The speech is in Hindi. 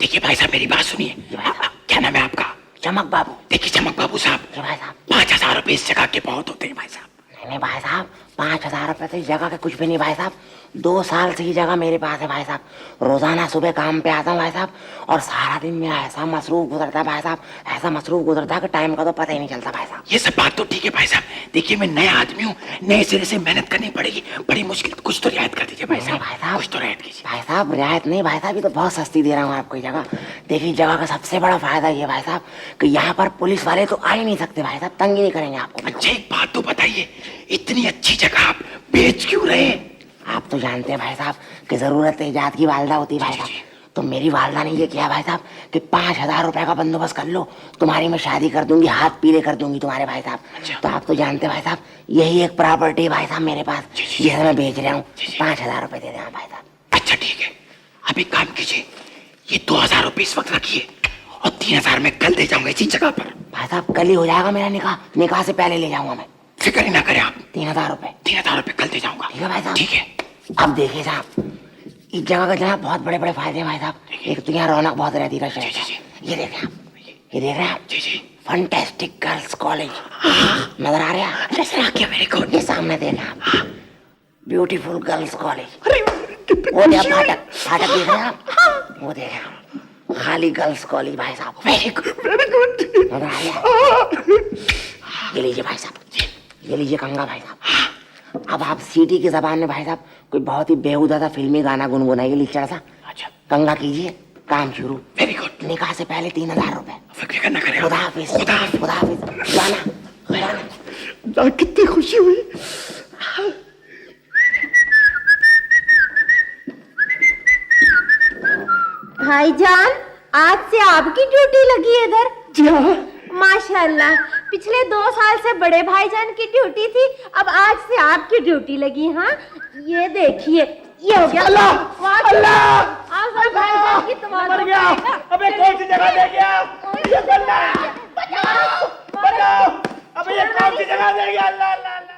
देखिए भाई साहब मेरी बात सुनिए। क्या नाम है आपका? चमक बाबू। देखिए चमक बाबू साहब, भाई साहब 5,000 रुपए इस जगह के बहुत होते हैं भाई साहब। नहीं भाई साहब, 5,000 रुपए तो इस जगह के कुछ भी नहीं भाई साहब। 2 साल से ही जगह मेरे पास है भाई साहब। रोजाना सुबह काम पे आता हूँ भाई साहब, और सारा दिन मेरा ऐसा मसरूफ गुजरता है भाई साहब, ऐसा मसरूफ गुजरता है कि टाइम का तो पता ही नहीं चलता भाई साहब। ये सब बात तो ठीक है भाई साहब, देखिए मैं नया आदमी हूँ, नए सिरे से मेहनत करनी पड़ेगी, बड़ी मुश्किल, कुछ तो रियायत कर दीजिए भाई साहब। कुछ तो रियायत कीजिए भाई साहब। रियायत नहीं भाई साहब, ये तो बहुत सस्ती दे रहा हूँ आपको जगह। देखिए जगह का सबसे बड़ा फायदा ये भाई साहब कि यहाँ पर पुलिस वाले तो आ ही नहीं सकते भाई साहब, तंग ही नहीं करेंगे आपको। अच्छा एक बात तो बताइए, इतनी अच्छी जगह आप बेच क्यों रहे? आप तो जानते हैं भाई साहब कि जरूरत इजाद की वालदा होती है भाई साहब। तो मेरी वालदा ने ये किया भाई साहब कि 5,000 रुपए का बंदोबस्त कर लो, तुम्हारी मैं शादी कर दूंगी, हाथ पीले कर दूंगी तुम्हारे भाई साहब। तो आप तो जानते हैं भाई साहब, यही एक प्रॉपर्टी है भाई साहब मेरे पास, जिसे मैं बेच रहा हूँ। 5,000 रुपए दे देना भाई साहब। अच्छा ठीक है, अब एक काम कीजिए, ये 2,000 रुपए इस वक्त रखिए और 3,000 मैं कल दे जाऊंगा इसी जगह पर। भाई साहब कल ही हो जाएगा मेरा निकाह, निकाह से पहले ले जाऊंगा मैं। फिक्र ही ना करें आप, 3,000 रुपए। 3,000 रुपए कल दे जाऊंगा। ठीक है भाई साहब। ठीक है। अब देखिए साहब, इस जगह का जनाब बहुत बड़े बड़े फायदे हैं भाई साहब। एक तो यहाँ रौनक बहुत रहती है शहर का। ये देख रहे हैं आप, ये देख रहे हैं आप, फंटेस्टिक गर्ल्स कॉलेज नजर आ रहा है? मेरे को ये सामने देख रहे हैं आप, ब्यूटीफुल गर्ल्स कॉलेज। वो देख फाटक, फाटक देख रहे हैं आप? वो देख रहे हैं आप, खाली गर्ल्स कॉलेज भाई साहब। Very good very good. नजर आ रहा है? ये लीजिए भाई साहब, ये लीजिए कंगा भाई साहब। अब आप सिटी की जबान में भाई साहब कोई बहुत ही बेहुदा सा फिल्मी गाना गुनगुनाइए लीचड़ सा। अच्छा कंगा कीजिए, काम शुरू। Very good. निकाह से पहले 3,000 रुपए। फिक्र ना करें। खुदा हाफिज, खुदा हाफिज, खुदा हाफिज। गाना कितनी खुशी हुई। भाईजान, आज से आपकी ड्यूटी लगी है इधर। जी हाँ। माशाल्लाह, पिछले 2 साल से बड़े भाईजान की ड्यूटी थी, अब आज से आपकी ड्यूटी लगी। हाँ ये देखिए, ये हो गया। अल्लाह अल्लाह, आप सब भाईजान की मर गया। अबे कौन सी जगह दे गया? ये बल्ला बचाओ बचाओ, अबे ये कौन सी जगह दे गया? अल्लाह अल्लाह।